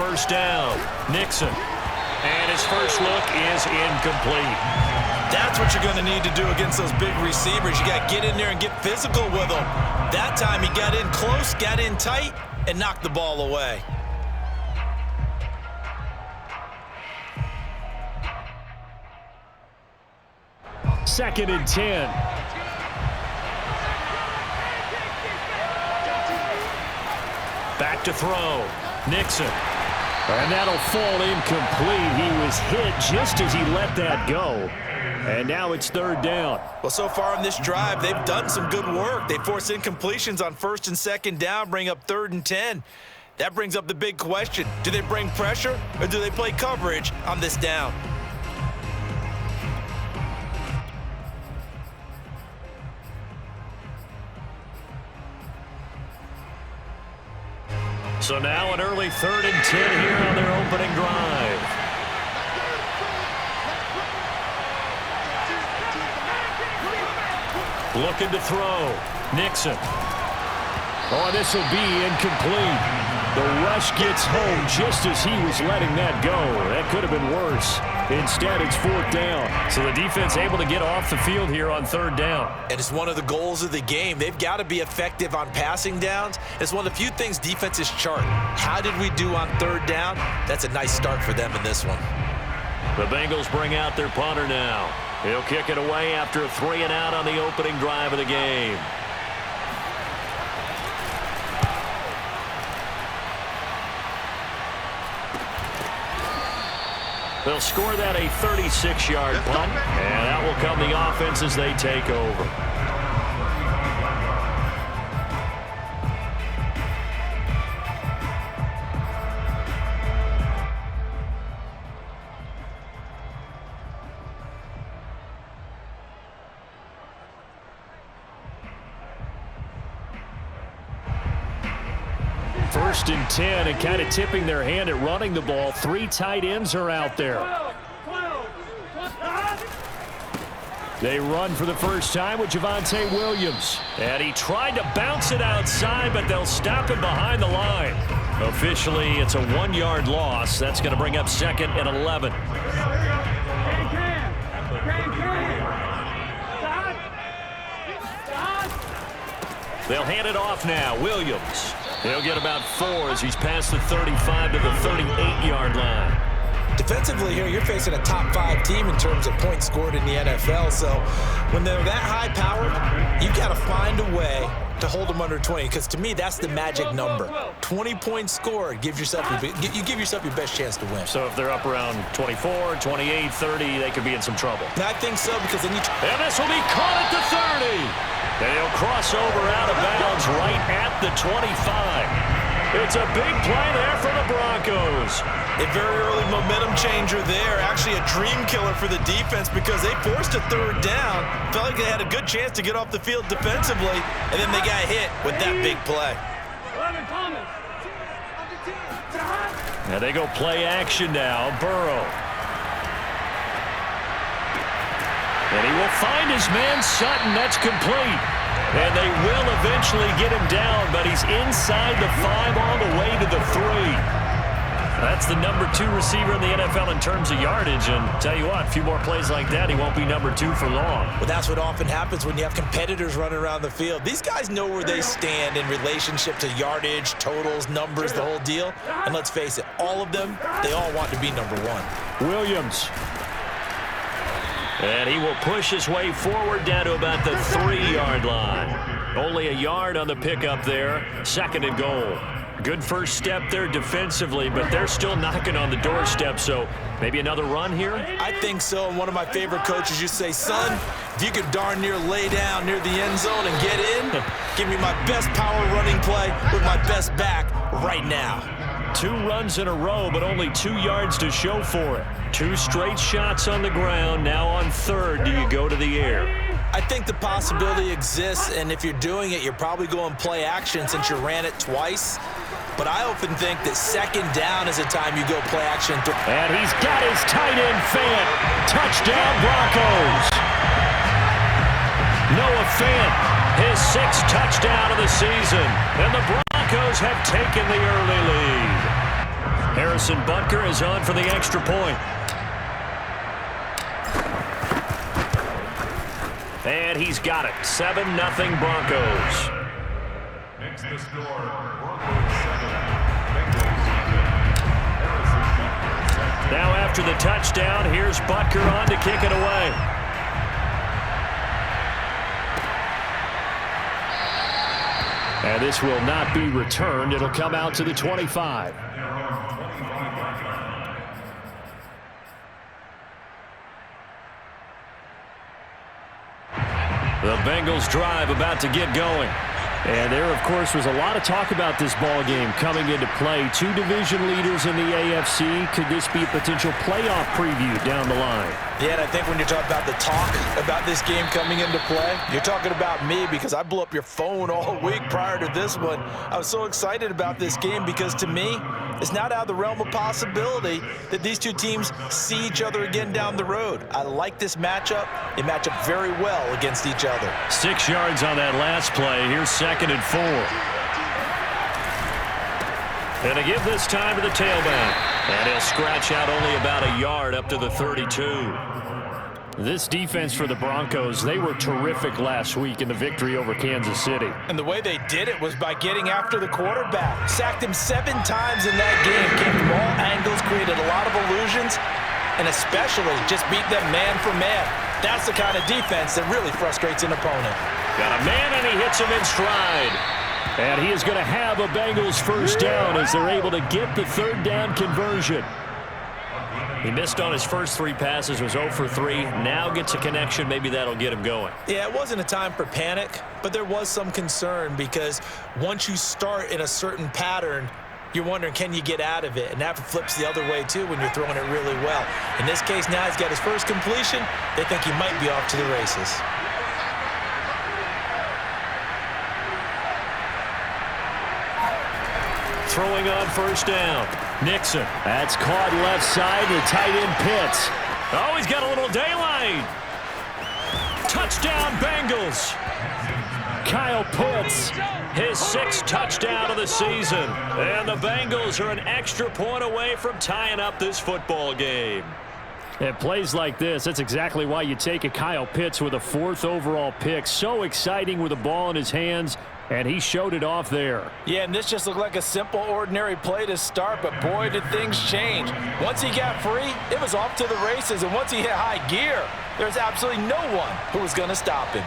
first down. Nixon. And his first look is incomplete. That's what you're going to need to do against those big receivers. You got to get in there and get physical with them. That time he got in close, got in tight, and knocked the ball away. Second and 10. Back to throw. Nixon. And that'll fall incomplete. He was hit just as he let that go. And now it's third down. Well, so far in this drive, they've done some good work. They force incompletions on first and second down, bring up third and 10. That brings up the big question. Do they bring pressure or do they play coverage on this down? So now an early third and 10 here on their opening drive. Looking to throw. Nixon. Oh, this will be incomplete. The rush gets home just as he was letting that go. That could have been worse. Instead, it's fourth down. So the defense able to get off the field here on third down. And it's one of the goals of the game. They've got to be effective on passing downs. It's one of the few things defenses chart. How did we do on third down? That's a nice start for them in this one. The Bengals bring out their punter now. He'll kick it away after a 3-and-out on the opening drive of the game. They'll score that a 36-yard punt, and that will come the offense as they take over. First and 10, and kind of tipping their hand at running the ball. Three tight ends are out there. They run for the first time with Javonte Williams. And he tried to bounce it outside, but they'll stop him behind the line. Officially, it's a 1-yard loss. That's going to bring up second and 11. They'll hand it off now. Williams. He'll get about 4 as he's past the 35 to the 38-yard line. Defensively here, you're facing a top-5 team in terms of points scored in the NFL. So when they're that high-powered, you've got to find a way to hold them under 20, because to me, that's the magic number. 20 points scored gives yourself you give yourself your best chance to win. So if they're up around 24, 28, 30, they could be in some trouble. And I think so, because then you... And this will be caught at the 30. They'll cross over out of bounds right at the 25. It's a big play there for the Broncos. A very early momentum changer there. Actually a dream killer for the defense, because they forced a third down. Felt like they had a good chance to get off the field defensively, and then they got hit with that big play. Now they go play action now. Burrow. And he will find his man Sutton. That's complete. And they will eventually get him down, but he's inside the 5 all the way to the 3. That's the number 2 receiver in the NFL in terms of yardage. And tell you what, a few more plays like that, he won't be number 2 for long. Well, that's what often happens when you have competitors running around the field. These guys know where they stand in relationship to yardage, totals, numbers, the whole deal. And let's face it, all of them, they all want to be number 1. Williams. And he will push his way forward down to about the 3-yard line. Only a yard on the pickup there. Second and goal. Good first step there defensively, but they're still knocking on the doorstep, so maybe another run here? I think so. And one of my favorite coaches used to say, son, if you could darn near lay down near the end zone and get in, give me my best power running play with my best back right now. 2 runs in a row, but only 2 yards to show for it. 2 straight shots on the ground. Now on third, do you go to the air? I think the possibility exists, and if you're doing it, you're probably going play action since you ran it twice. But I often think that second down is a time you go play action. And he's got his tight end Fant. Touchdown Broncos. Noah Fant, his 6th touchdown of the season. And the Broncos have taken the early lead. Harrison Butker is on for the extra point. And he's got it. 7-0 Broncos. Next to score, Broncos 7, Bengals 7. Now after the touchdown, here's Butker on to kick it away. And this will not be returned. It'll come out to the 25. The Bengals drive about to get going. And there, of course, was a lot of talk about this ball game coming into play. Two division leaders in the AFC. Could this be a potential playoff preview down the line? Yeah, and I think when you're talking about the talk about this game coming into play, you're talking about me because I blew up your phone all week prior to this one. I was so excited about this game because, to me, it's not out of the realm of possibility that these two teams see each other again down the road. I like this matchup. They match up very well against each other. 6 yards on that last play. Here's 2nd and 4. And to give this time to the tailback. And he'll scratch out only about a yard up to the 32. This defense for the Broncos, they were terrific last week in the victory over Kansas City. And the way they did it was by getting after the quarterback. Sacked him 7 times in that game. Came from all angles, created a lot of illusions, and especially just beat them man for man. That's the kind of defense that really frustrates an opponent. Got a man, and he hits him in stride. And he is going to have a Bengals first down as they're able to get the 3rd down conversion. He missed on his first 3 passes, was 0 for 3. Now gets a connection. Maybe that'll get him going. Yeah, it wasn't a time for panic, but there was some concern because once you start in a certain pattern, you're wondering, can you get out of it? And that flips the other way, too, when you're throwing it really well. In this case, now he's got his first completion. They think he might be off to the races. Throwing on first down. Nixon. That's caught left side. The tight end Pitts. Oh, he's got a little daylight. Touchdown, Bengals. Kyle Pitts, his 6th touchdown of the season. And the Bengals are an extra point away from tying up this football game. At plays like this, that's exactly why you take a Kyle Pitts with a 4th overall pick. So exciting with the ball in his hands. And he showed it off there. Yeah, and this just looked like a simple, ordinary play to start, but boy, did things change. Once he got free, it was off to the races, and once he hit high gear, there's absolutely no one who was going to stop him.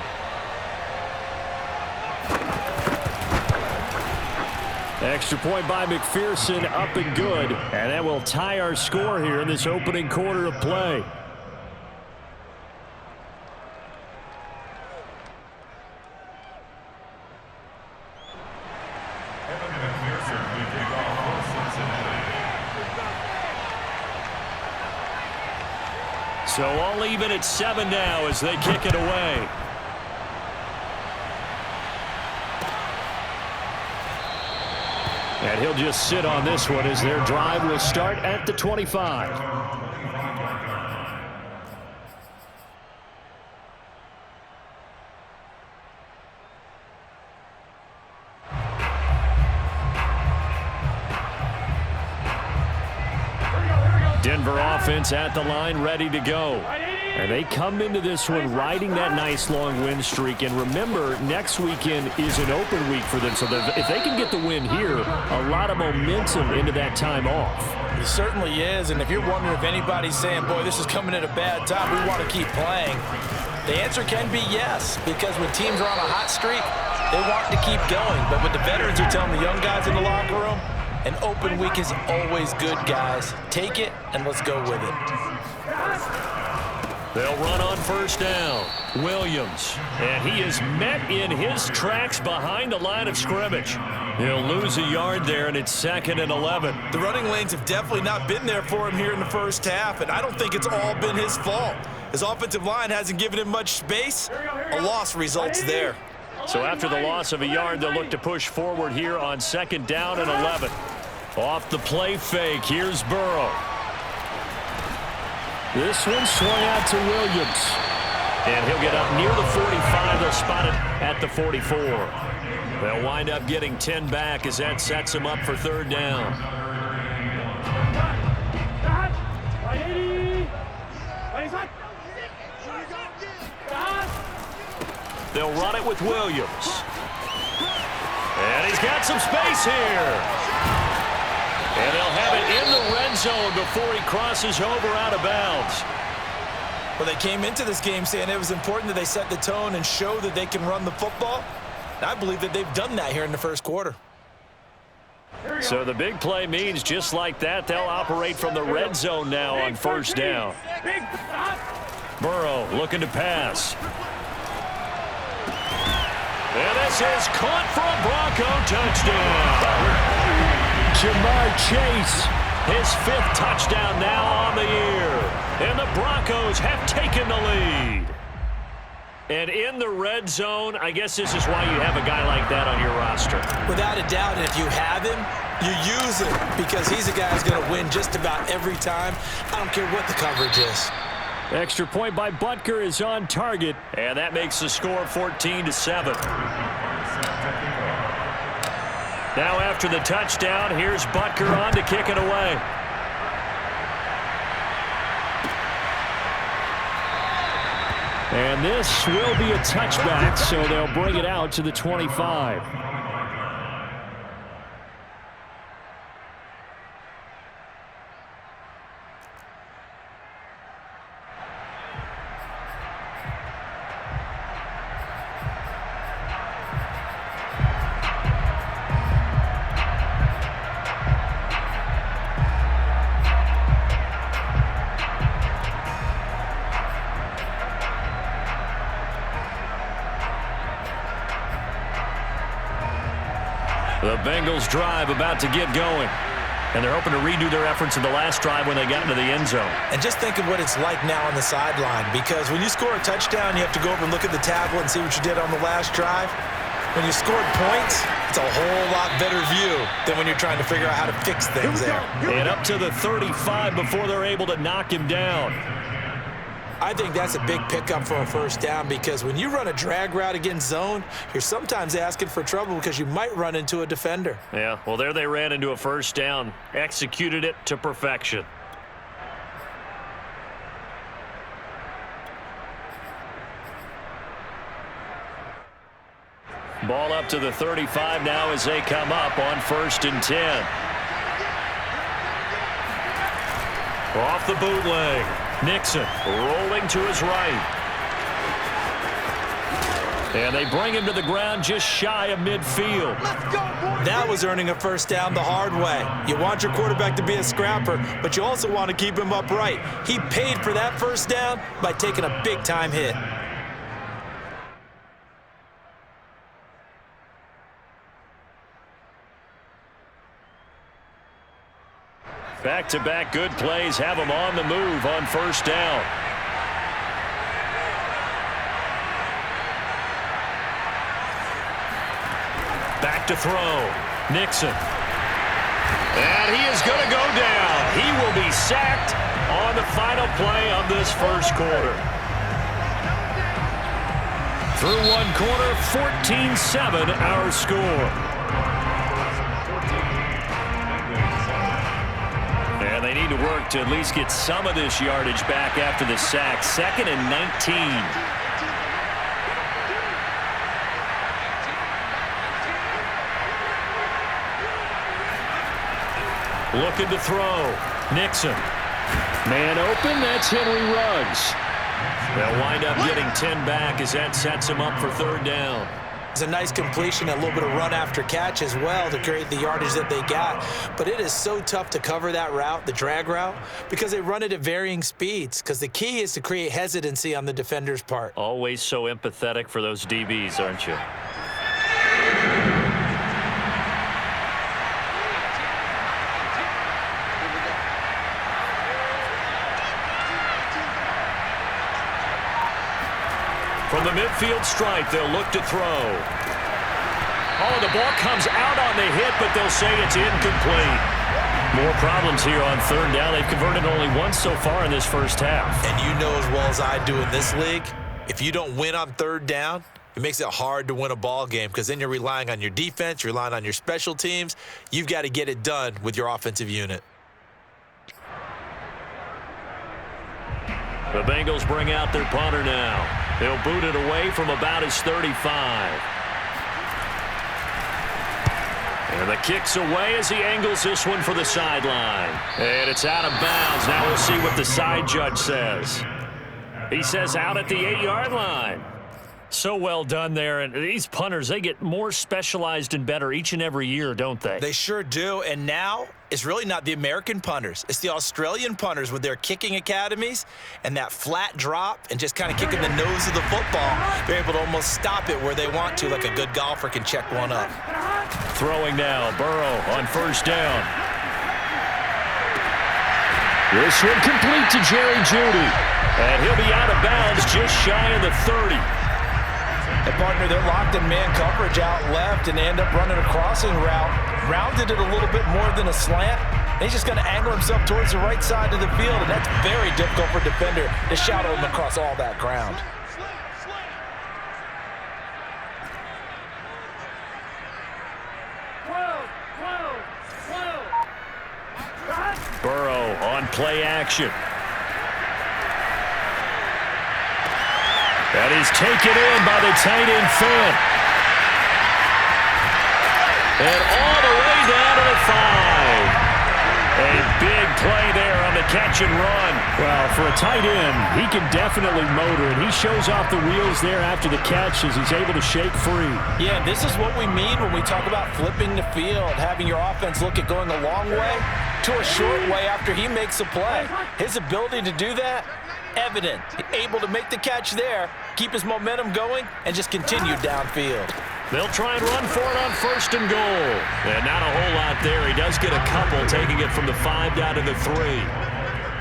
Extra point by McPherson, up and good. And that will tie our score here in this opening quarter of play. So all even at 7 now as they kick it away. And he'll just sit on this one as their drive will start at the 25. Denver offense at the line, ready to go. And they come into this one riding that nice long win streak. And remember, next weekend is an open week for them. So if they can get the win here, a lot of momentum into that time off. It certainly is. And if you're wondering if anybody's saying, boy, this is coming at a bad time, we want to keep playing, the answer can be yes. Because when teams are on a hot streak, they want to keep going. But what the veterans are telling the young guys in the locker room, an open week is always good, guys. Take it, and let's go with it. They'll run on first down. Williams. And he is met in his tracks behind the line of scrimmage. He'll lose a yard there, and it's 2nd and 11. The running lanes have definitely not been there for him here in the first half, and I don't think it's all been his fault. His offensive line hasn't given him much space. A loss results there. So after the loss of a yard, they'll look to push forward here on 2nd down and 11. Off the play fake, here's Burrow. This one swung out to Williams. And he'll get up near the 45. They'll spot it at the 44. They'll wind up getting 10 back as that sets him up for 3rd down. They'll run it with Williams. And he's got some space here. And they'll have it in the red zone before he crosses over out of bounds. Well, they came into this game saying it was important that they set the tone and show that they can run the football. And I believe that they've done that here in the first quarter. So the big play means just like that, they'll operate from the red zone now on first down. Burrow looking to pass. And this is caught for a Bronco touchdown. Jamar Chase, his 5th touchdown now on the year. And the Broncos have taken the lead. And in the red zone, I guess this is why you have a guy like that on your roster. Without a doubt, and if you have him, you use him because he's a guy who's going to win just about every time. I don't care what the coverage is. Extra point by Butker is on target, and that makes the score 14-7. Now after the touchdown, here's Butker on to kick it away. And this will be a touchback, so they'll bring it out to the 25. The Bengals drive about to get going. And they're hoping to redo their efforts in the last drive when they got into the end zone. And just think of what it's like now on the sideline, because when you score a touchdown, you have to go over and look at the tablet and see what you did on the last drive. When you scored points, it's a whole lot better view than when you're trying to figure out how to fix things there. And up to the 35 before they're able to knock him down. I think that's a big pickup for a first down because when you run a drag route against zone, you're sometimes asking for trouble because you might run into a defender. Yeah, well, there they ran into a first down, executed it to perfection. Ball up to the 35 now as they come up on 1st and 10. Off the bootleg. Nixon rolling to his right. And they bring him to the ground just shy of midfield. That was earning a first down the hard way. You want your quarterback to be a scrapper, but you also want to keep him upright. He paid for that first down by taking a big-time hit. Back-to-back good plays have him on the move on first down. Back to throw. Nixon. And he is going to go down. He will be sacked on the final play of this first quarter. Through one quarter, 14-7 our score. And they need to work to at least get some of this yardage back after the sack. 2nd and 19. Looking to throw. Nixon. Man open, that's Henry Ruggs. They'll wind up getting 10 back as that sets him up for 3rd down. It's a nice completion, a little bit of run after catch as well to create the yardage that they got. But it is so tough to cover that route, the drag route, because they run it at varying speeds. Because the key is to create hesitancy on the defender's part. Always so empathetic for those DBs, aren't you? From the midfield stripe, they'll look to throw. Oh, the ball comes out on the hit, but they'll say it's incomplete. More problems here on 3rd down. They've converted only once so far in this first half. And you know as well as I do in this league, if you don't win on 3rd down, it makes it hard to win a ball game because then you're relying on your defense, you're relying on your special teams. You've got to get it done with your offensive unit. The Bengals bring out their punter now. He'll boot it away from about his 35. And the kick's away as he angles this one for the sideline. And it's out of bounds. Now we'll see what the side judge says. He says out at the 8-yard line. So well done there. And these punters, they get more specialized and better each and every year, don't they? They sure do. And now it's really not the American punters. It's the Australian punters with their kicking academies and that flat drop and just kind of kicking the nose of the football. They're able to almost stop it where they want to, like a good golfer can check one up. Throwing now, Burrow on first down. This one complete to Jerry Jeudy. And he'll be out of bounds just shy of the 30. And partner, they're locked in man coverage out left, and they end up running a crossing route. Rounded it a little bit more than a slant. And he's just going to angle himself towards the right side of the field, and that's very difficult for a defender to shadow him across all that ground. Burrow on play action. And he's taken in by the tight end Finn. And all the way down to the 5. A big play there on the catch and run. Well, for a tight end, he can definitely motor, and he shows off the wheels there after the catch as he's able to shake free. Yeah, this is what we mean when we talk about flipping the field, having your offense look at going a long way to a short way after he makes a play. His ability to do that, evident. Able to make the catch there, keep his momentum going, and just continue downfield. They'll try and run for it on first and goal. And not a whole lot there. He does get a couple, taking it from the 5 down to the 3.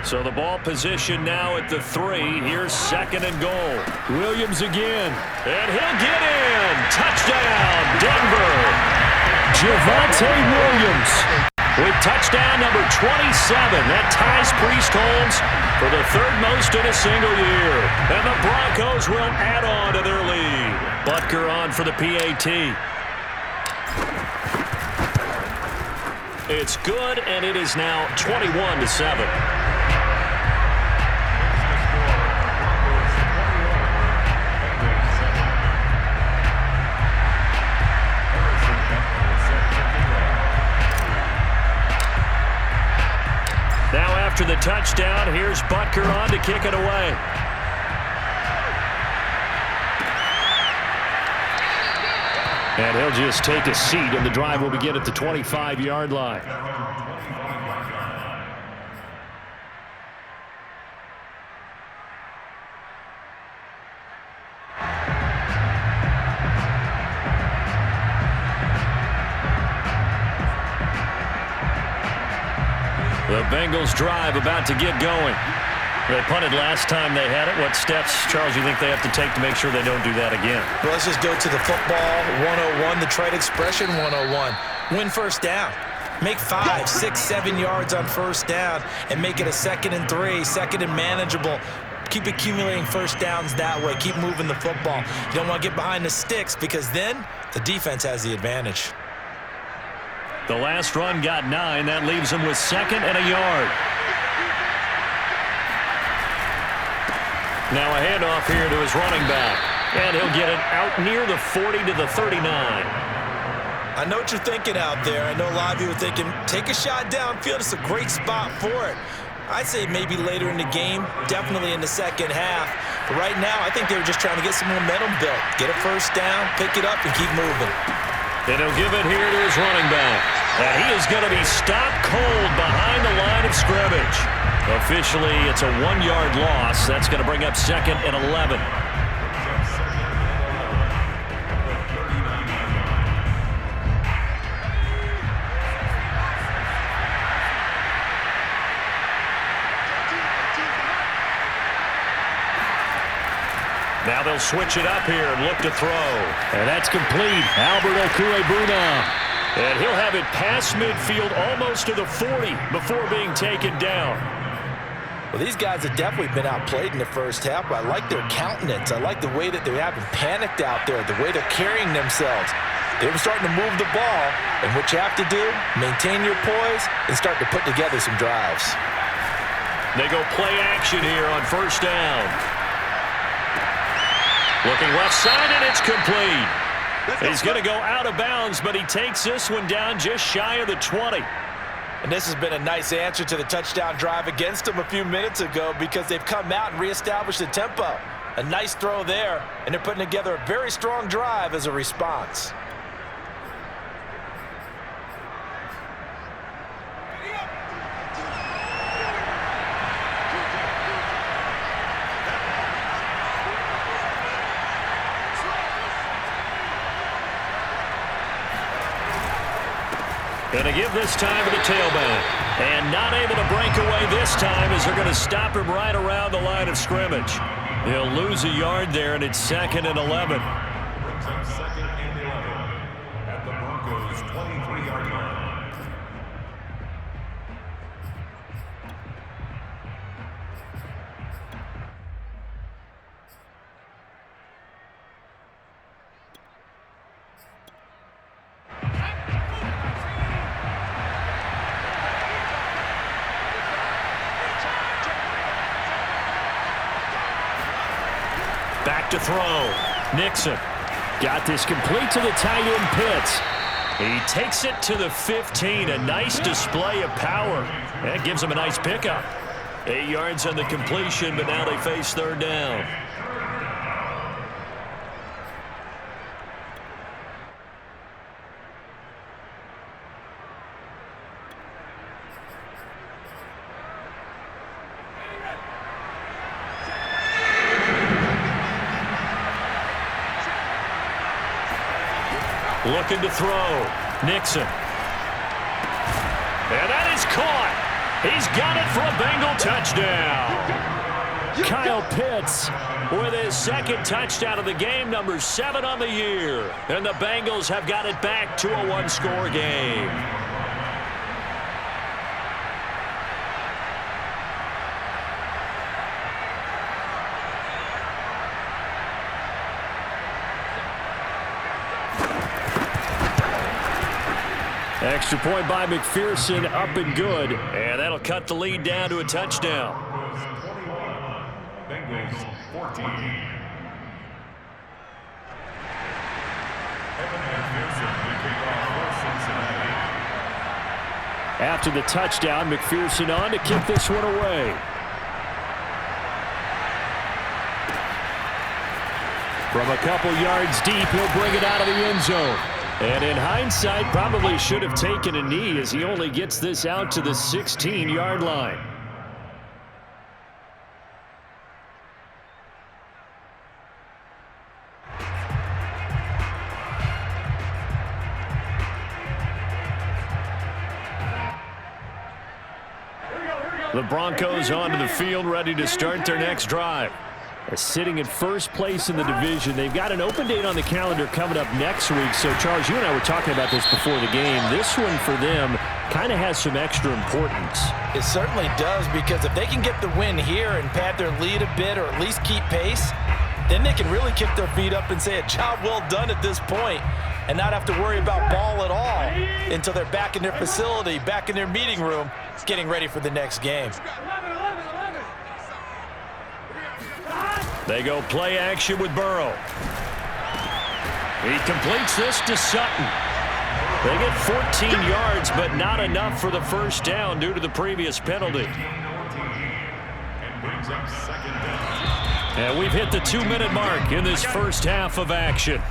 So the ball position now at the 3. Here's second and goal. Williams again. And he'll get in. Touchdown, Denver. Javonte Williams with touchdown number 27. That ties Priest Holmes for the 3rd most in a single year. And the Broncos will add on to their lead. Butker on for the PAT. It's good, and it is now 21-7. Now after the touchdown, here's Butker on to kick it away. And he'll just take a seat, and the drive will begin at the 25-yard line. The Bengals drive about to get going. They punted last time they had it. What steps, Charles, you think they have to take to make sure they don't do that again? Well, let's just go to the football 101, the trade expression 101. Win first down. Make 5, 6, 7 yards on first down and make it a 2nd and 3, 2nd and manageable. Keep accumulating first downs that way. Keep moving the football. You don't want to get behind the sticks because then the defense has the advantage. The last run got 9. That leaves him with 2nd and a yard. Now a handoff here to his running back. And he'll get it out near the 40 to the 39. I know what you're thinking out there. I know a lot of you are thinking, take a shot downfield. It's a great spot for it. I'd say maybe later in the game, definitely in the second half. But right now, I think they were just trying to get some momentum built. Get a first down, pick it up, and keep moving. And he'll give it here to his running back. And he is going to be stopped cold behind the line of scrimmage. Officially, it's a 1-yard loss. That's going to bring up 2nd and 11. Now they'll switch it up here and look to throw. And that's complete. Albert Okwuegbunam. And he'll have it past midfield almost to the 40 before being taken down. Well, these guys have definitely been outplayed in the first half, but I like their countenance. I like the way that they're having panicked out there, the way they're carrying themselves. They were starting to move the ball, and what you have to do, maintain your poise and start to put together some drives. They go play action here on first down. Looking left side, and it's complete. He's going to go out of bounds, but he takes this one down just shy of the 20. And this has been a nice answer to the touchdown drive against them a few minutes ago because they've come out and reestablished the tempo. A nice throw there, and they're putting together a very strong drive as a response. Going to give this time to the tailback. And not able to break away this time as they're going to stop him right around the line of scrimmage. He'll lose a yard there, and it's 2nd and 11. Brings up 2nd and 11 at the Broncos' 23-yard line. Back to throw. Nixon got this complete to the tight end Pitts. He takes it to the 15. A nice display of power. That gives him a nice pickup. 8 yards on the completion, but now they face 3rd down. Looking to throw. Nixon. And that is caught. He's got it for a Bengal touchdown. Kyle Pitts with his 2nd touchdown of the game, number 7 on the year. And the Bengals have got it back to a 1-score game. Extra point by McPherson, up and good. And that'll cut the lead down to a touchdown. Bengals 14. After the touchdown, McPherson on to kick this one away. From a couple yards deep, he'll bring it out of the end zone. And in hindsight, probably should have taken a knee as he only gets this out to the 16-yard line. The Broncos onto the field, ready to start their next drive. Sitting in first place in the division. They've got an open date on the calendar coming up next week. So, Charles, you and I were talking about this before the game. This one for them kind of has some extra importance. It certainly does, because if they can get the win here and pad their lead a bit or at least keep pace, then they can really kick their feet up and say a job well done at this point and not have to worry about ball at all until they're back in their facility, back in their meeting room, getting ready for the next game. They go play action with Burrow. He completes this to Sutton. They get 14 yards, but not enough for the first down due to the previous penalty. And we've hit the 2-minute mark in this first half of action.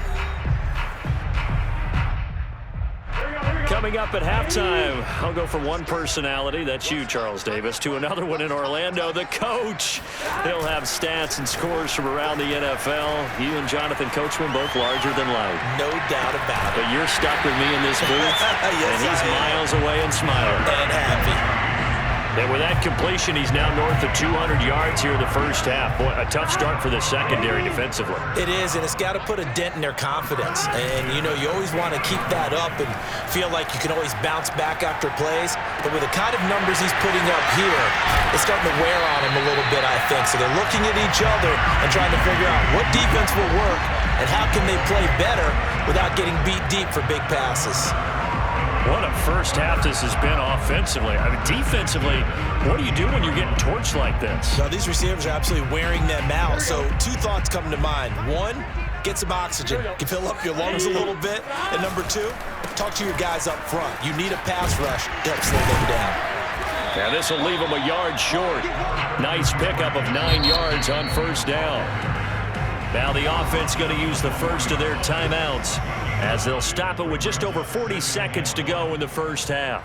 Coming up at halftime, I'll go from one personality, that's you, Charles Davis, to another one in Orlando, the coach. He'll have stats and scores from around the NFL. You and Jonathan Coachman both larger than life. No doubt about it. But you're stuck with me in this booth, yes, and he's miles away and smiling. And happy. And with that completion, he's now north of 200 yards here in the first half. Boy, a tough start for the secondary defensively. It is, and it's got to put a dent in their confidence. And, you know, you always want to keep that up and feel like you can always bounce back after plays. But with the kind of numbers he's putting up here, it's starting to wear on him a little bit, I think. So they're looking at each other and trying to figure out what defense will work and how can they play better without getting beat deep for big passes. What a first half this has been offensively. I mean, defensively, what do you do when you're getting torched like this? Now, these receivers are absolutely wearing them out. So 2 thoughts come to mind. 1, get some oxygen. You fill up your lungs a little bit. And number 2, talk to your guys up front. You need a pass rush to help slow them down. Now this will leave them a yard short. Nice pickup of 9 yards on first down. Now the offense going to use the first of their timeouts as they'll stop it with just over 40 seconds to go in the first half.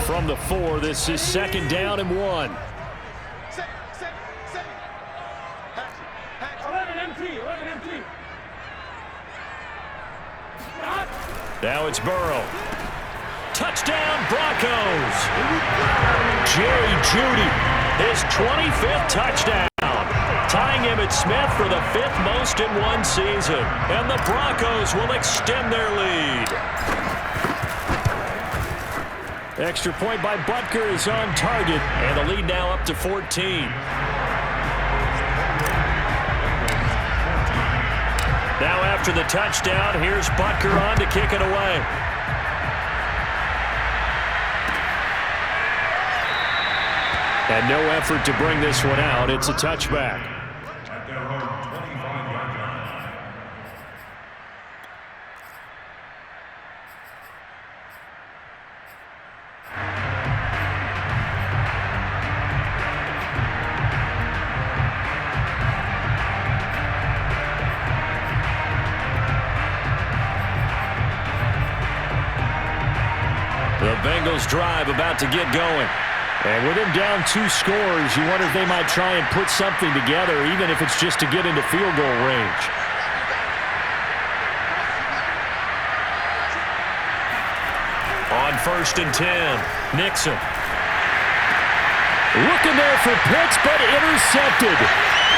From the 4, this is 2nd down and 1. Now it's Burrow. Touchdown, Broncos. Jerry Jeudy, his 25th touchdown. Tying Emmitt Smith for the 5th most in one season. And the Broncos will extend their lead. Extra point by Butker is on target. And the lead now up to 14. Now after the touchdown, here's Butker on to kick it away. And no effort to bring this one out. It's a touchback. At their own 25-yard line. The Bengals drive about to get going. And with them down 2 scores, you wonder if they might try and put something together, even if it's just to get into field goal range. On 1st and 10, Nixon. Looking there for Pitts, but intercepted.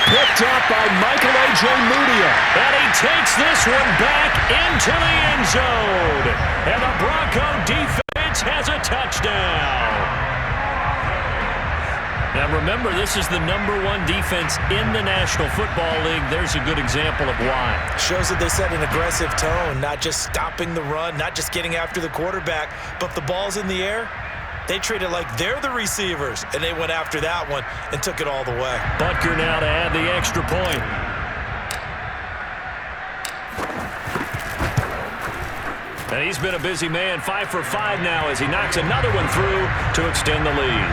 Picked up by Michael A.J. Mudia. And he takes this one back into the end zone. And the Bronco defense has a touchdown. Now remember, this is the #1 defense in the National Football League. There's a good example of why. Shows that they set an aggressive tone, not just stopping the run, not just getting after the quarterback, but the ball's in the air. They treat it like they're the receivers, and they went after that one and took it all the way. Butker now to add the extra point. And he's been a busy man, 5 for 5 now as he knocks another one through to extend the lead.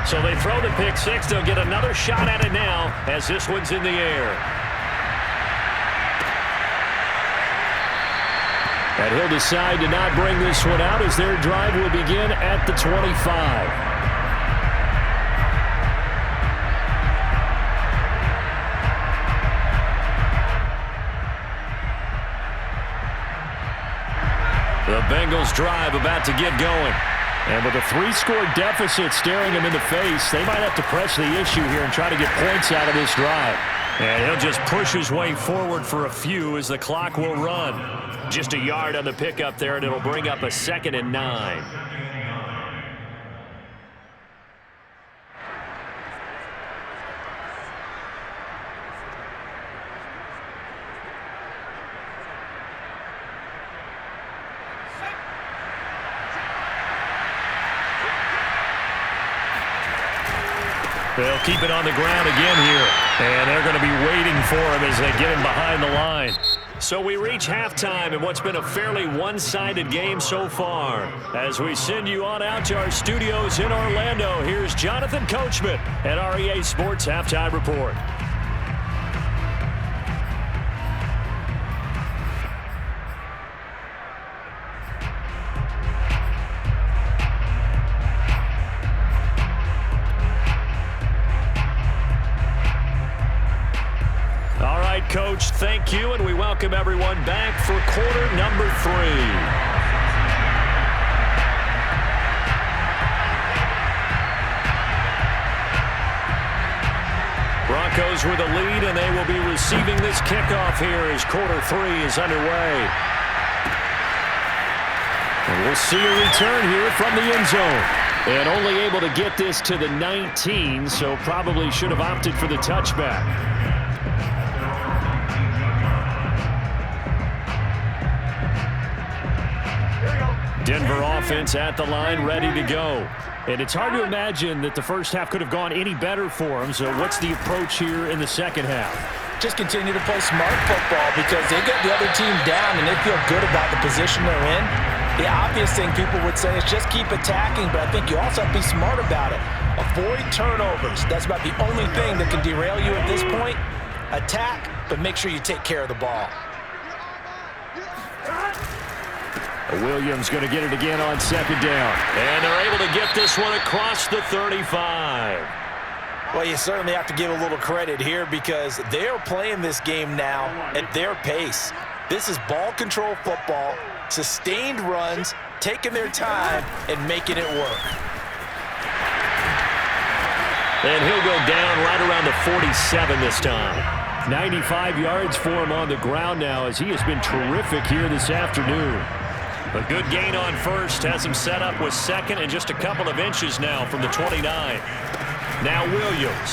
So they throw the pick 6. They'll get another shot at it now as this one's in the air. And he'll decide to not bring this one out as their drive will begin at the 25. The Bengals drive about to get going. And with a 3-score deficit staring him in the face, they might have to press the issue here and try to get points out of this drive. And he'll just push his way forward for a few as the clock will run. Just a yard on the pickup there, and it'll bring up a 2nd and 9. They'll keep it on the ground again here. And they're going to be waiting for him as they get him behind the line. So we reach halftime in what's been a fairly one-sided game so far. As we send you on out to our studios in Orlando, here's Jonathan Coachman at REA Sports Halftime Report. Coach, thank you, and we welcome everyone back for quarter number 3. Broncos with a lead, and they will be receiving this kickoff here as quarter 3 is underway. And we'll see a return here from the end zone. And only able to get this to the 19, so probably should have opted for the touchback. Denver offense at the line, ready to go. And it's hard to imagine that the first half could have gone any better for them. So what's the approach here in the second half? Just continue to play smart football because they get the other team down and they feel good about the position they're in. The obvious thing people would say is just keep attacking, but I think you also have to be smart about it. Avoid turnovers. That's about the only thing that can derail you at this point. Attack, but make sure you take care of the ball. Williams going to get it again on second down. And they're able to get this one across the 35. Well, you certainly have to give a little credit here because they're playing this game now at their pace. This is ball control football, sustained runs, taking their time, and making it work. And he'll go down right around the 47 this time. 95 yards for him on the ground now as he has been terrific here this afternoon. A good gain on first has him set up with second and just a couple of inches now from the 29. Now Williams.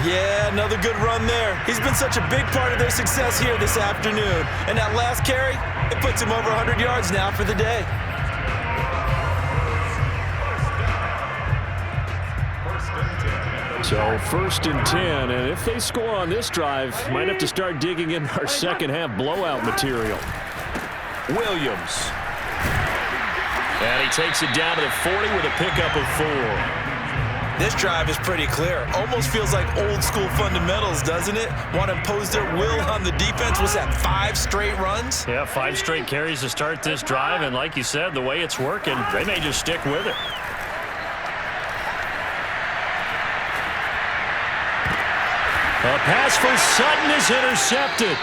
Yeah, another good run there. He's been such a big part of their success here this afternoon. And that last carry, it puts him over 100 yards now for the day. So first and 10, and if they score on this drive, might have to start digging in our second half blowout material. Williams. And he takes it down to the 40 with a pickup of 4. This drive is pretty clear. Almost feels like old school fundamentals, doesn't it? Want to impose their will on the defense. Was that 5 straight runs? Yeah, 5 straight carries to start this drive, and like you said, the way it's working, they may just stick with it. A pass for Sutton is intercepted.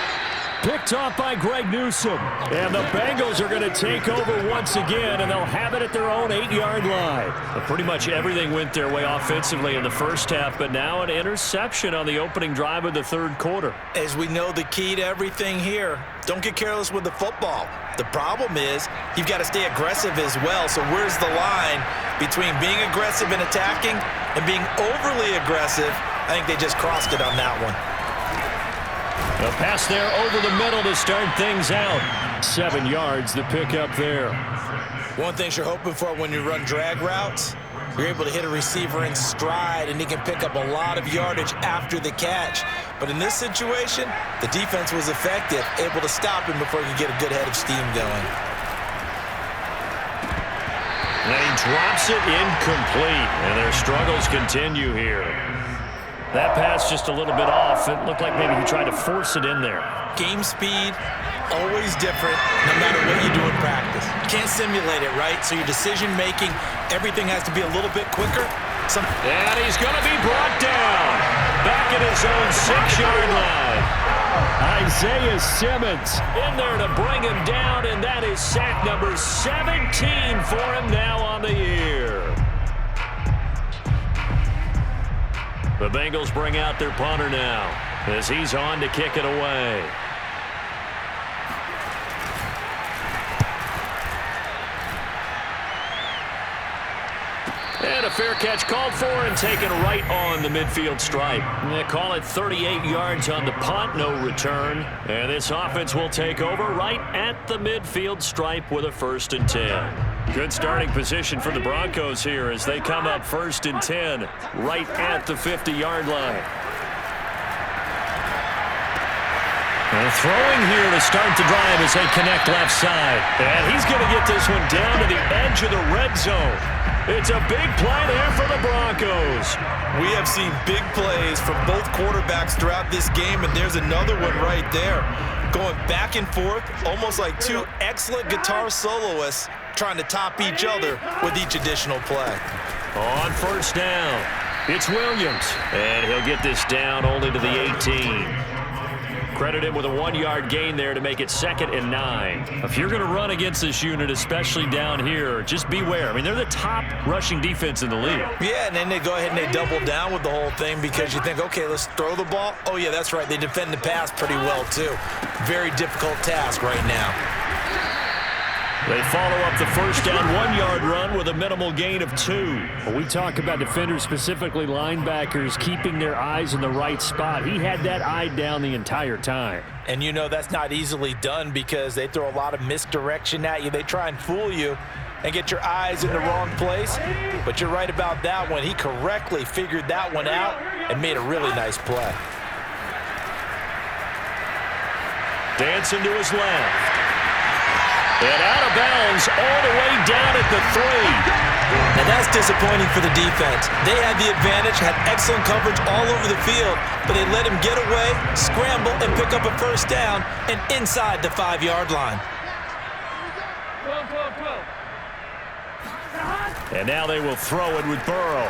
Picked off by Greg Newsome. And the Bengals are going to take over once again, and they'll have it at their own 8-yard line. Pretty much everything went their way offensively in the first half, but now an interception on the opening drive of the third quarter. As we know, the key to everything here, don't get careless with the football. The problem is you've got to stay aggressive as well. So where's the line between being aggressive and attacking and being overly aggressive? I think they just crossed it on that one. A pass there over the middle to start things out. 7 yards, the pickup there. One thing you're hoping for when you run drag routes, you're able to hit a receiver in stride, and he can pick up a lot of yardage after the catch. But in this situation, the defense was effective, able to stop him before he could get a good head of steam going. And he drops it incomplete, and their struggles continue here. That pass just a little bit off. It looked like maybe he tried to force it in there. Game speed, always different, no matter what you do in practice. You can't simulate it, right? So your decision-making, everything has to be a little bit quicker. And he's going to be brought down. Back at his own 6-yard line. Isaiah Simmons in there to bring him down, and that is sack number 17 for him now on the year. The Bengals bring out their punter now as he's on to kick it away. And a fair catch called for and taken right on the midfield stripe. They call it 38 yards on the punt, no return. And this offense will take over right at the midfield stripe with a 1st and 10. Good starting position for the Broncos here as they come up 1st and 10 right at the 50-yard line. And throwing here to start the drive as they connect left side. And he's going to get this one down to the edge of the red zone. It's a big play there for the Broncos. We have seen big plays from both quarterbacks throughout this game, and there's another one right there. Going back and forth, almost like 2 excellent guitar soloists trying to top each other with each additional play. On 1st down, it's Williams. And he'll get this down only to the 18. Credit him with a 1-yard gain there to make it 2nd and 9. If you're going to run against this unit, especially down here, just beware. I mean, they're the top rushing defense in the league. Yeah, and then they go ahead and they double down with the whole thing because you think, okay, let's throw the ball. Oh, yeah, that's right. They defend the pass pretty well, too. Very difficult task right now. They follow up the first down 1-yard run with a minimal gain of 2. Well, we talk about defenders, specifically linebackers, keeping their eyes in the right spot. He had that eye down the entire time. And you know that's not easily done because they throw a lot of misdirection at you. They try and fool you and get your eyes in the wrong place. But you're right about that one. He correctly figured that one out and made a really nice play. Dancing to his left. And out of bounds all the way down at the 3. And that's disappointing for the defense. They had the advantage, had excellent coverage all over the field, but they let him get away, scramble, and pick up a first down and inside the 5-yard line. And now they will throw it with Burrow.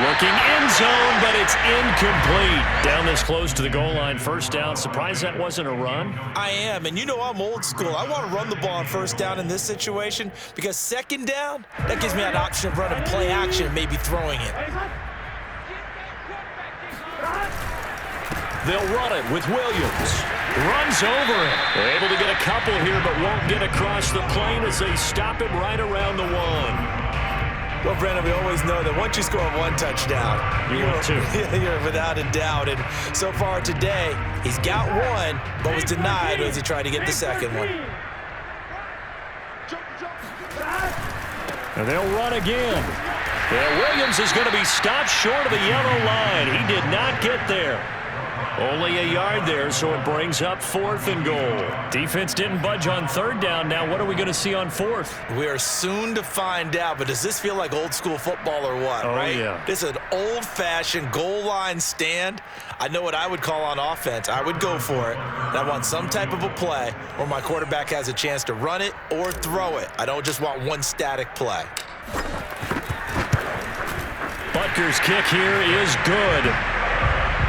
Looking end zone, but it's incomplete. Down this close to the goal line, first down. Surprised that wasn't a run? I am, and you know I'm old school. I want to run the ball on first down in this situation because second down, that gives me an option of running play action and maybe throwing it. They'll run it with Williams. Runs over it. They're able to get a couple here, but won't get across the plane as they stop him right around the 1. Well, Brandon, we always know that once you score 1 touchdown, you're without a doubt. And so far today, he's got 1, but was denied as he tried to get the second one. And they'll run again. Yeah, Williams is going to be stopped short of the yellow line. He did not get there. Only a yard there, so it brings up 4th and goal. Defense didn't budge on 3rd down. Now what are we going to see on 4th? We are soon to find out, but does this feel like old school football or what, right? Yeah. This is an old-fashioned goal line stand. I know what I would call on offense. I would go for it. And I want some type of a play where my quarterback has a chance to run it or throw it. I don't just want one static play. Butker's kick here is good.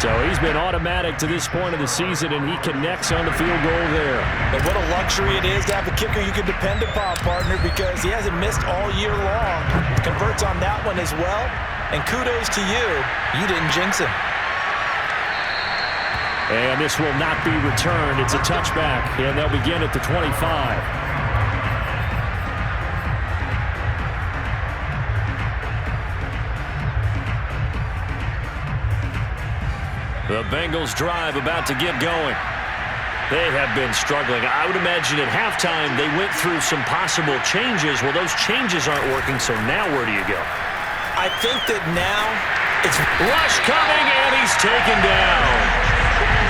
So he's been automatic to this point of the season, and he connects on the field goal there. And what a luxury it is to have a kicker you can depend upon, partner, because he hasn't missed all year long. Converts on that one as well. And kudos to you. You didn't jinx him. And this will not be returned. It's a touchback, and they'll begin at the 25. The Bengals drive about to get going. They have been struggling. I would imagine at halftime they went through some possible changes. Well, those changes aren't working, so now where do you go? I think that now it's rush coming, and he's taken down.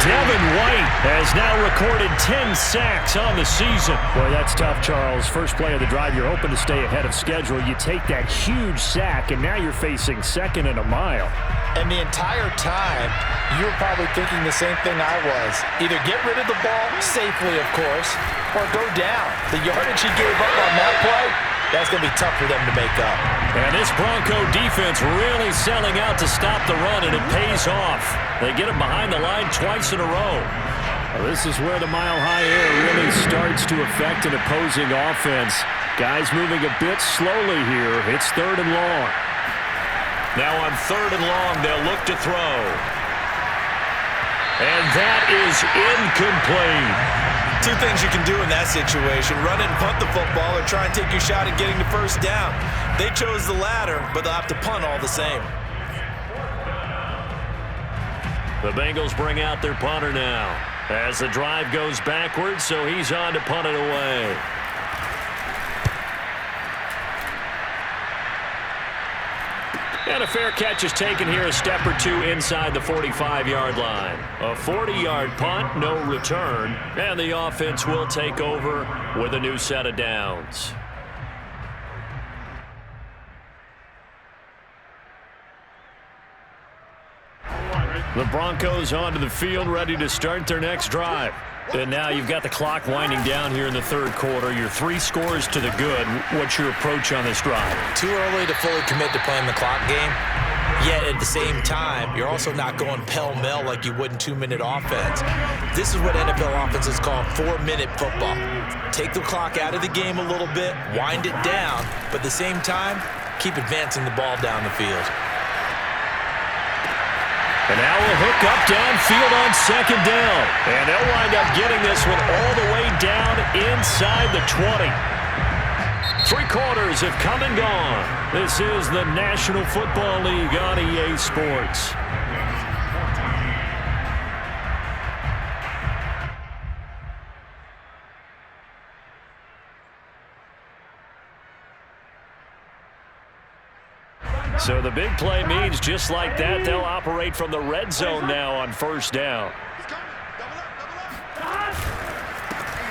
Devin White has now recorded 10 sacks on the season. Boy, that's tough, Charles. First play of the drive, you're hoping to stay ahead of schedule. You take that huge sack, and now you're facing 2nd and a mile. And the entire time, you were probably thinking the same thing I was. Either get rid of the ball safely, of course, or go down. The yardage he gave up on that play, that's going to be tough for them to make up. And this Bronco defense really selling out to stop the run, and it pays off. They get him behind the line twice in a row. Well, this is where the mile-high air really starts to affect an opposing offense. Guys moving a bit slowly here. It's 3rd and long. Now on 3rd and long, they'll look to throw. And that is incomplete. 2 things you can do in that situation: run it and punt the football, or try and take your shot at getting the first down. They chose the latter, but they'll have to punt all the same. The Bengals bring out their punter now as the drive goes backwards, so he's on to punt it away. And a fair catch is taken here, a step or 2 inside the 45-yard line. A 40-yard punt, no return, and the offense will take over with a new set of downs. The Broncos onto the field, ready to start their next drive. And now you've got the clock winding down here in the 3rd quarter. You're 3 scores to the good. What's your approach on this drive? Too early to fully commit to playing the clock game. Yet at the same time, you're also not going pell-mell like you would in 2-minute offense. This is what NFL offenses call 4-minute football. Take the clock out of the game a little bit, wind it down, but at the same time, keep advancing the ball down the field. And now a hook up downfield on second down. And they'll wind up getting this one all the way down inside the 20. 3 quarters have come and gone. This is the National Football League on EA Sports. So the big play means just like that, they'll operate from the red zone now on first down.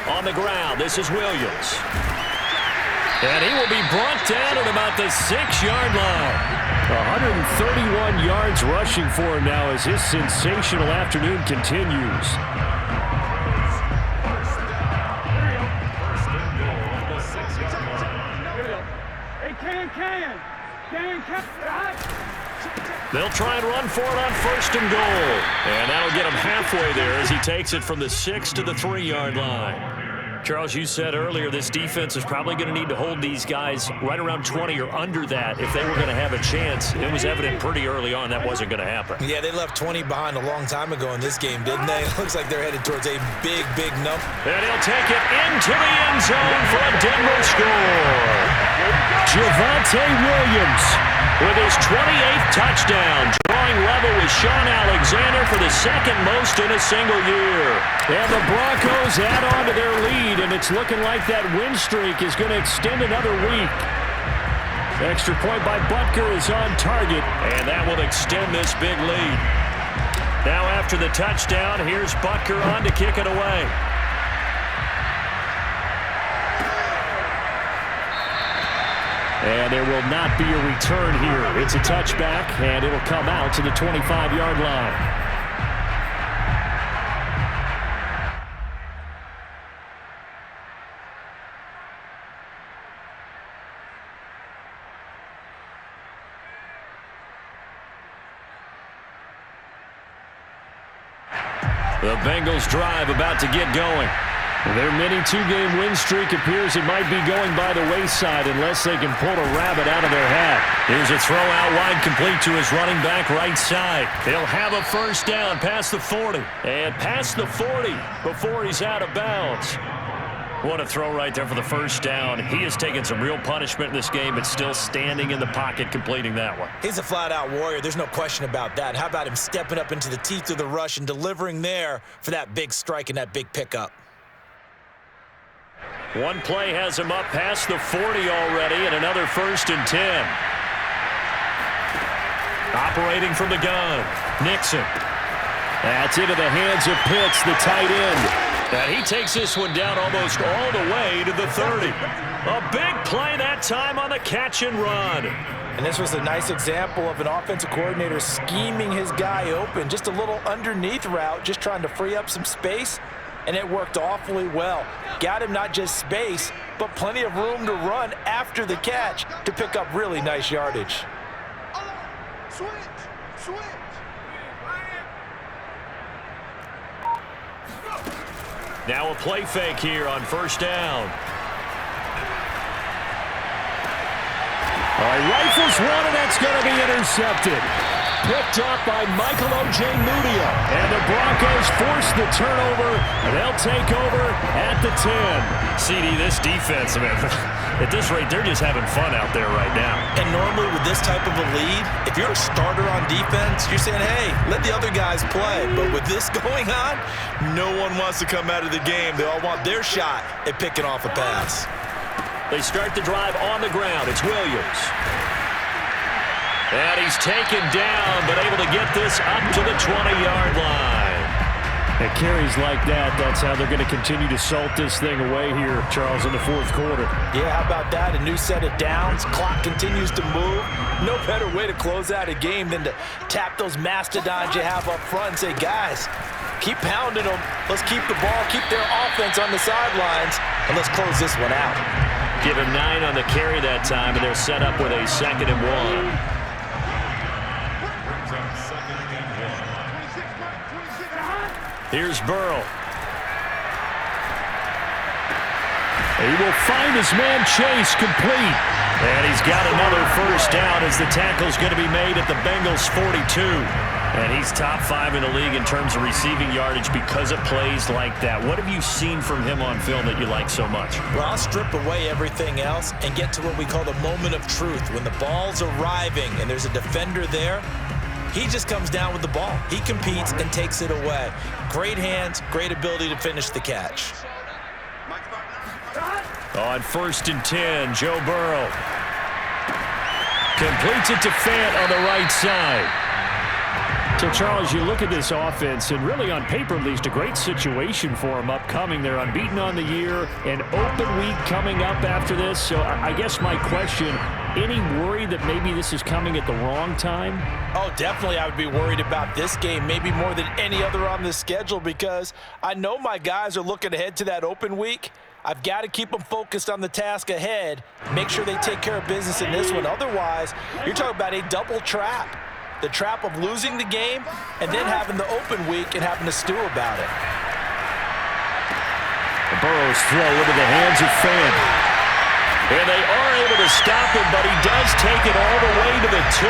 On the ground, this is Williams. And he will be brought down at about the 6-yard line. 131 yards rushing for him now as his sensational afternoon continues. They'll try and run for it on first and goal. And that'll get him halfway there as he takes it from the 6 to the 3-yard line. Charles, you said earlier this defense is probably going to need to hold these guys right around 20 or under that if they were going to have a chance. It was evident pretty early on that wasn't going to happen. Yeah, they left 20 behind a long time ago in this game, didn't they? It looks like they're headed towards a big, big number. And he'll take it into the end zone for a Denver score. Javonte Williams with his 28th touchdown, drawing level with Sean Alexander for the second most in a single year. And the Broncos add on to their lead, and it's looking like that win streak is going to extend another week. Extra point by Butker is on target, and that will extend this big lead. Now after the touchdown, here's Butker on to kick it away. And there will not be a return here. It's a touchback, and it'll come out to the 25-yard line. The Bengals drive about to get going. Their mini 2-game win streak appears it might be going by the wayside unless they can pull a rabbit out of their hat. Here's a throw out wide complete to his running back right side. He'll have a first down past the 40. And past the 40 before he's out of bounds. What a throw right there for the first down. He has taken some real punishment in this game, but still standing in the pocket completing that one. He's a flat-out warrior. There's no question about that. How about him stepping up into the teeth of the rush and delivering there for that big strike and that big pickup? One play has him up past the 40 already, and another 1st and 10. Operating from the gun, Nixon. That's into the hands of Pitts, the tight end. And he takes this one down almost all the way to the 30. A big play that time on the catch and run. And this was a nice example of an offensive coordinator scheming his guy open. Just a little underneath route, just trying to free up some space. And it worked awfully well. Got him not just space, but plenty of room to run after the catch to pick up really nice yardage. Now a play fake here on first down. All right, rifles one, and that's going to be intercepted. Picked up by Michael Ojemudia. And the Broncos force the turnover, and they'll take over at the 10. CD, this defense, man, at this rate, they're just having fun out there right now. And normally with this type of a lead, if you're a starter on defense, you're saying, hey, let the other guys play. But with this going on, no one wants to come out of the game. They all want their shot at picking off a pass. They start the drive on the ground. It's Williams. And he's taken down, but able to get this up to the 20-yard line. And carries like that, that's how they're going to continue to salt this thing away here, Charles, in the fourth quarter. Yeah, how about that? A new set of downs. Clock continues to move. No better way to close out a game than to tap those mastodons you have up front and say, guys, keep pounding them. Let's keep the ball, keep their offense on the sidelines, and let's close this one out. Give him 9 on the carry that time, and they're set up with a 2nd and 1. Here's Burrow. He will find his man Chase complete. And he's got another first down as the tackle's going to be made at the Bengals' 42. And he's top 5 in the league in terms of receiving yardage because of plays like that. What have you seen from him on film that you like so much? Well, I'll strip away everything else and get to what we call the moment of truth. When the ball's arriving and there's a defender there, he just comes down with the ball. He competes and takes it away. Great hands, great ability to finish the catch. On 1st and 10, Joe Burrow completes it to Fant on the right side. So, Charles, you look at this offense, and really on paper, at least, a great situation for them upcoming. They're unbeaten on the year, an open week coming up after this. So I guess my question, any worry that maybe this is coming at the wrong time? Oh, definitely I would be worried about this game, maybe more than any other on the schedule, because I know my guys are looking ahead to that open week. I've got to keep them focused on the task ahead, make sure they take care of business in this one. Otherwise, you're talking about a double trap. The trap of losing the game and then having the open week and having to stew about it. Burrow's throw into the hands of Fant. And they are able to stop him, but he does take it all the way to the 2.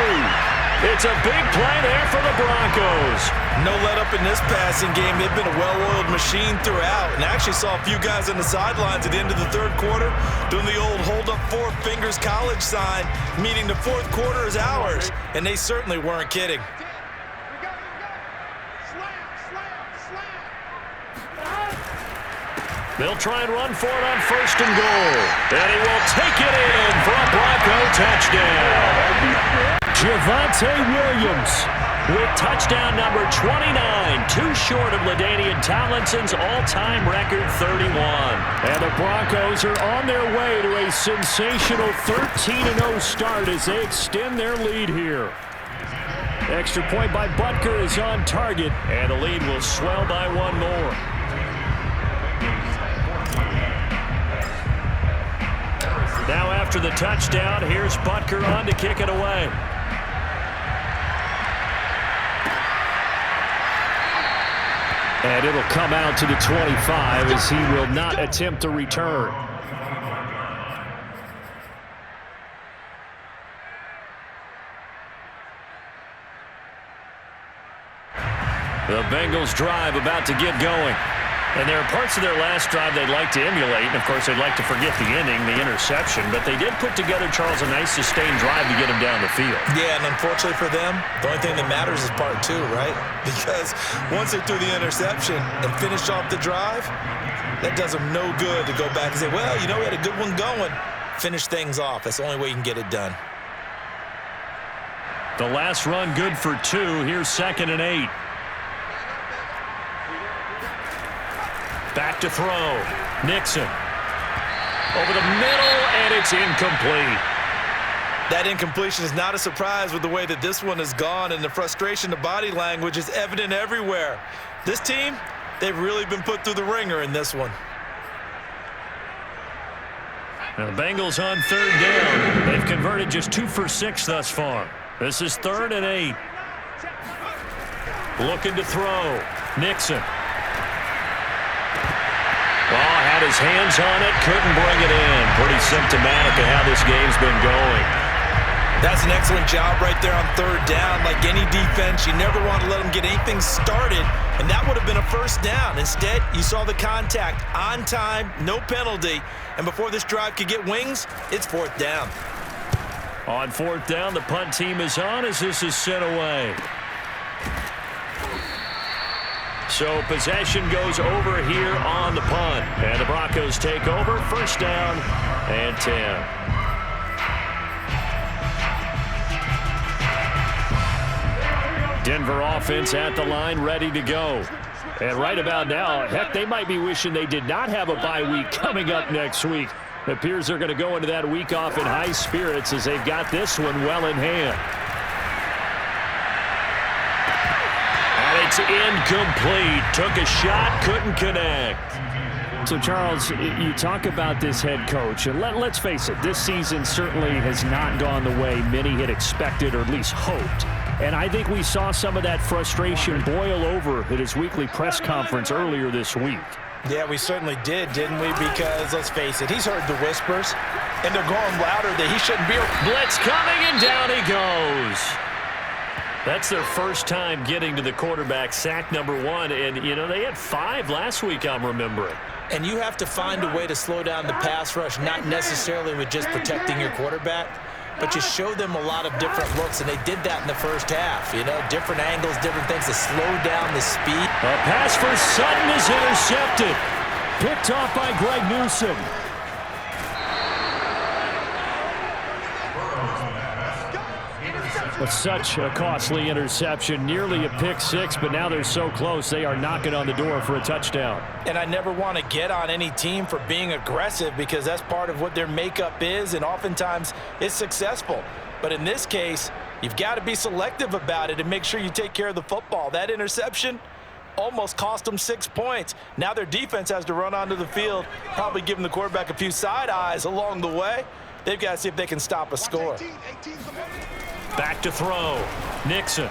It's a big play there for the Broncos. No let up in this passing game. They've been a well-oiled machine throughout. And I actually saw a few guys on the sidelines at the end of the third quarter doing the old hold up 4 fingers college sign, meaning the fourth quarter is ours. And they certainly weren't kidding. They'll try and run for it on 1st and goal. And he will take it in for a Bronco touchdown. Javonte Williams with touchdown number 29, too short of LaDainian Tomlinson's all-time record 31. And the Broncos are on their way to a sensational 13-0 start as they extend their lead here. Extra point by Butker is on target, and the lead will swell by 1 more. Now after the touchdown, here's Butker on to kick it away. And it'll come out to the 25 as he will not attempt to return. The Bengals drive about to get going. And there are parts of their last drive they'd like to emulate. And, of course, they'd like to forget the ending, the interception. But they did put together, Charles, a nice sustained drive to get them down the field. Yeah, and unfortunately for them, the only thing that matters is part 2, right? Because once they threw the interception and finished off the drive, that does them no good to go back and say, well, you know, we had a good one going. Finish things off. That's the only way you can get it done. The last run good for 2. Here's 2nd and 8. Back to throw. Nixon. Over the middle, and it's incomplete. That incompletion is not a surprise with the way that this one has gone, and the frustration, the body language is evident everywhere. This team, they've really been put through the ringer in this one. Now the Bengals on 3rd down. They've converted just 2 for 6 thus far. This is 3rd and 8. Looking to throw. Nixon. Oh, had his hands on it, couldn't bring it in. Pretty symptomatic of how this game's been going. That's an excellent job right there on 3rd down. Like any defense, you never want to let them get anything started, and that would have been a first down. Instead, you saw the contact on time, no penalty, and before this drive could get wings, it's 4th down. On 4th down, the punt team is on as this is sent away. So possession goes over here on the punt. And the Broncos take over. 1st down and 10. Denver offense at the line, ready to go. And right about now, heck, they might be wishing they did not have a bye week coming up next week. It appears they're going to go into that week off in high spirits as they've got this one well in hand. It's incomplete. Took a shot, couldn't connect. So, Charles, you talk about this head coach, and let's face it, this season certainly has not gone the way many had expected or at least hoped. And I think we saw some of that frustration boil over at his weekly press conference earlier this week. Yeah, we certainly did, didn't we? Because, let's face it, he's heard the whispers, and they're going louder that he shouldn't be. Blitz coming, and down he goes. That's their first time getting to the quarterback, sack number 1. And, you know, they had 5 last week, I'm remembering. And you have to find a way to slow down the pass rush, not necessarily with just protecting your quarterback, but you show them a lot of different looks, and they did that in the first half. You know, different angles, different things to slow down the speed. A pass for Sutton is intercepted. Picked off by Greg Newsom. With such a costly interception, nearly a pick-6, but now they're so close they are knocking on the door for a touchdown. And I never want to get on any team for being aggressive because that's part of what their makeup is, and oftentimes it's successful. But in this case, you've got to be selective about it and make sure you take care of the football. That interception almost cost them 6 points. Now their defense has to run onto the field, probably giving the quarterback a few side eyes along the way. They've got to see if they can stop a score. Back to throw. Nixon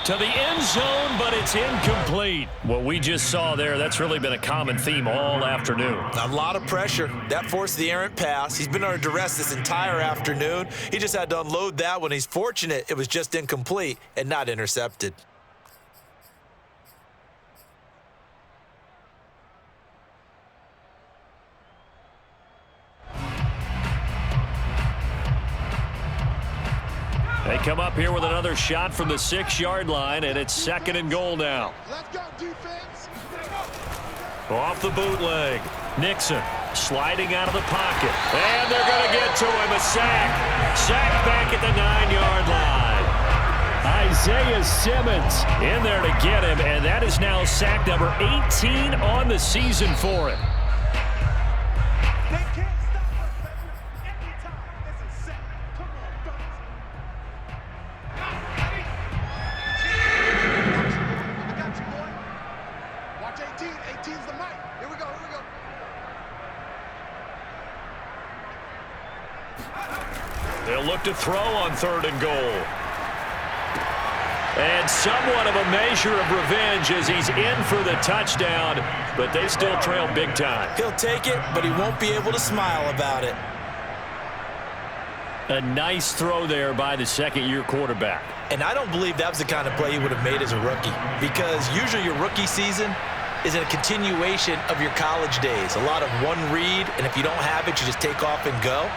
to the end zone, but it's incomplete. What we just saw there, that's really been a common theme all afternoon. A lot of pressure. That forced the errant pass. He's been under duress this entire afternoon. He just had to unload that one. He's fortunate it was just incomplete and not intercepted. They come up here with another shot from the 6-yard line, and it's 2nd and goal now. Let's go, defense. Off the bootleg. Nixon sliding out of the pocket. And they're going to get to him. A sack. Sack back at the 9-yard line. Isaiah Simmons In there to get him, and that is now sack number 18 on the season for him. They can't stop us, baby. Anytime. This is set. Come on, fellas. I got you, boy. Watch 18. 18's the mic. Here we go. Here we go. They'll look to throw on 3rd and goal. And somewhat of a measure of revenge as he's in for the touchdown, but they still trail big time. He'll take it, but he won't be able to smile about it. A nice throw there by the 2nd-year quarterback. And I don't believe that was the kind of play he would have made as a rookie, because usually your rookie season is a continuation of your college days. A lot of one read, and if you don't have it, you just take off and go.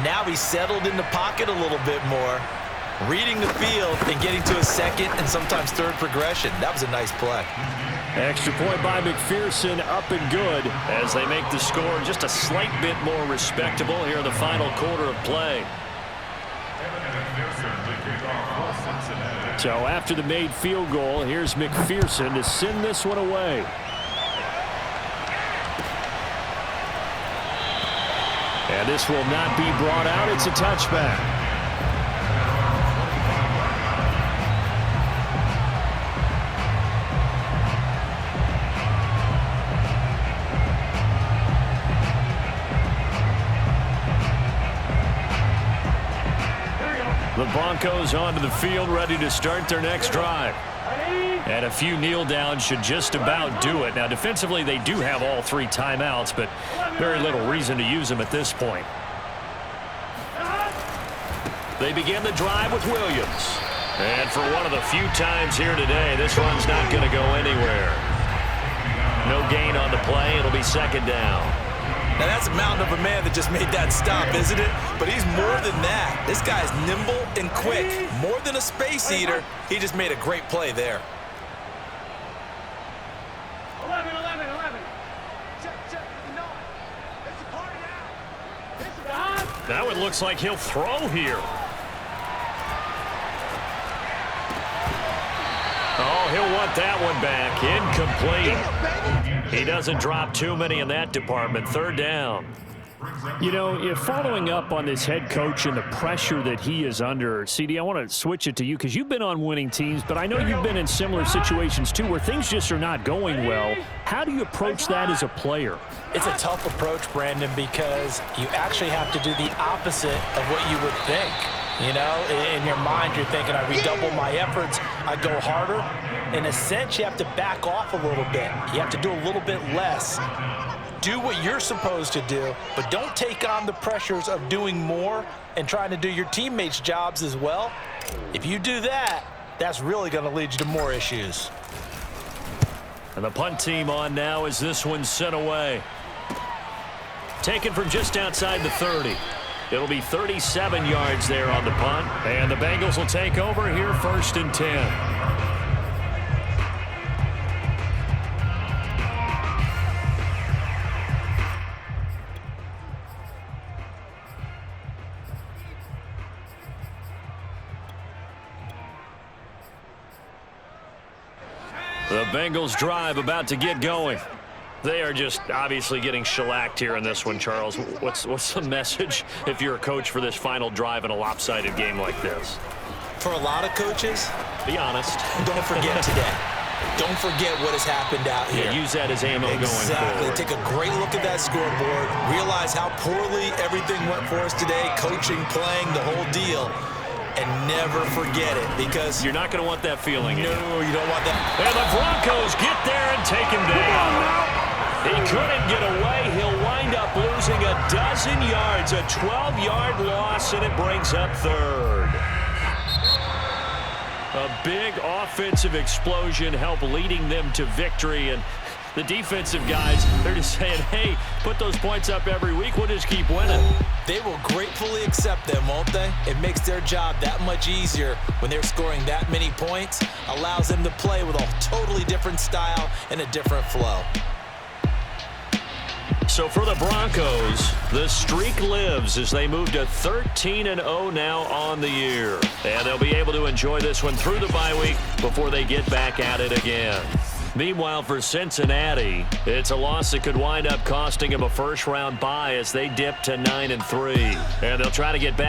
Now he's settled in the pocket a little bit more, reading the field and getting to a 2nd and sometimes 3rd progression. That was a nice play. Extra point by McPherson, up and good. As they make the score just a slight bit more respectable here in the final quarter of play. So after the made field goal, here's McPherson to send this one away. And this will not be brought out. It's a touchback. The Broncos onto the field, ready to start their next drive. And a few kneel downs should just about do it. Now, defensively, they do have all 3 timeouts, but very little reason to use them at this point. They begin the drive with Williams. And for one of the few times here today, this run's not going to go anywhere. No gain on the play. It'll be 2nd down. Now, that's a mountain of a man that just made that stop, isn't it? But he's more than that. This guy's nimble and quick. More than a space eater. He just made a great play there. 11. Check. No. It's a party now. It's a party. Now it looks like he'll throw here. Oh, he'll want that one back. Incomplete. He doesn't drop too many in that department. 3rd down. You know, if following up on this head coach and the pressure that he is under, CD, I want to switch it to you because you've been on winning teams, but I know you've been in similar situations too where things just are not going well. How do you approach that as a player? It's a tough approach, Brandon, because you actually have to do the opposite of what you would think. You know, in your mind, you're thinking, I redouble my efforts, I go harder. In a sense, you have to back off a little bit. You have to do a little bit less. Do what you're supposed to do, but don't take on the pressures of doing more and trying to do your teammates' jobs as well. If you do that, that's really going to lead you to more issues. And the punt team on now as this one's sent away. Taken from just outside the 30. It'll be 37 yards there on the punt. And the Bengals will take over here 1st and 10. The Bengals drive about to get going. They are just obviously getting shellacked here in this one, Charles. What's the message if you're a coach for this final drive in a lopsided game like this? For a lot of coaches, be honest. Don't forget today. Don't forget what has happened out here. Yeah, use that as ammo going forward. Take a great look at that scoreboard. Realize how poorly everything went for us today. Coaching, playing, the whole deal. And never forget it, because you're not going to want that feeling. No, you don't want that. And the Broncos get there and take him down. He couldn't get away. He'll wind up losing a dozen yards, a 12-yard loss, and it brings up 3rd. A big offensive explosion helped leading them to victory, and the defensive guys, they're just saying, hey, put those points up every week. We'll just keep winning. They will gratefully accept them, won't they? It makes their job that much easier when they're scoring that many points. Allows them to play with a totally different style and a different flow. So for the Broncos, the streak lives as they move to 13-0 now on the year. And they'll be able to enjoy this one through the bye week before they get back at it again. Meanwhile, for Cincinnati, it's a loss that could wind up costing them a first-round bye as they dip to 9-3. And they'll try to get back